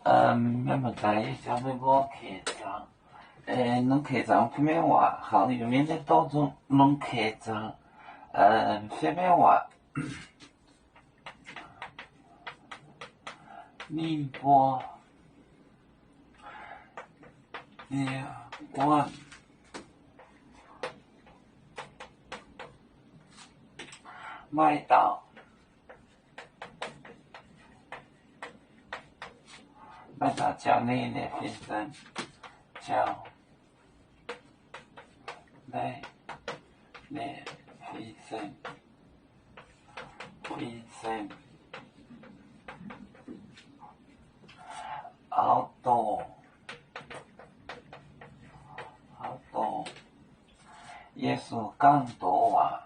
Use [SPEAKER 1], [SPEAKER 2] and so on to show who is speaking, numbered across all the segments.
[SPEAKER 1] 那么在下面我课程，侬课程方面话，行业面的多种侬课程，方面话，宁波，我麦岛。麦岛教内的学生，教内的学生，好多，耶稣更多话，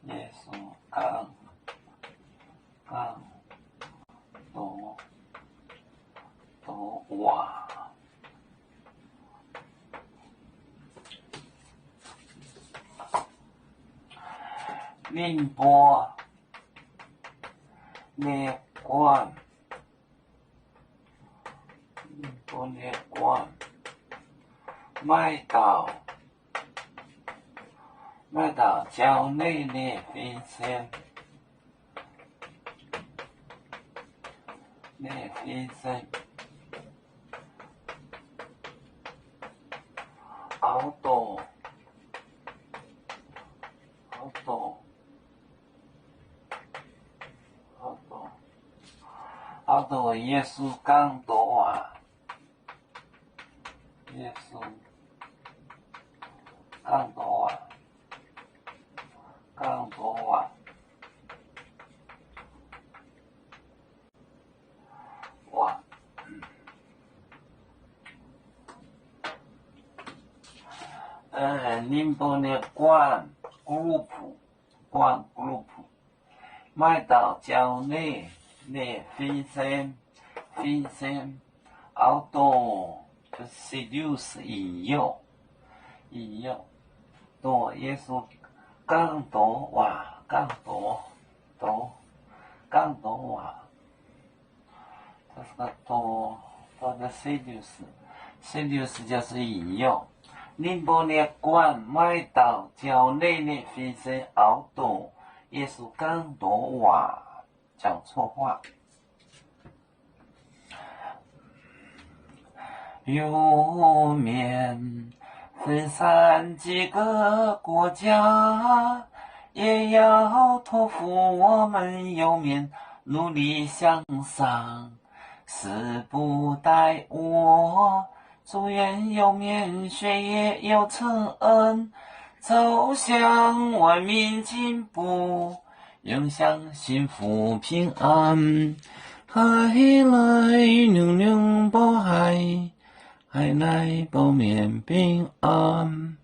[SPEAKER 1] 耶稣更多话。宁波列关，麦岛教内的学生，好多。好多耶稣更多啊！耶稣更多啊！哇！宁波的关 group，麦岛教内的学生，好多就seduce引诱，多耶稣更多话，更多话，这是个多的seduce就是引诱。宁波列关麦岛教内的学生好多，耶稣更多话，讲错话。有面分散几个国家，也要托付我们有面努力向上，时不待我，祝愿有面学业有成恩，走向文明进步，影响幸福平安。海来牛牛保海，海来保面平安。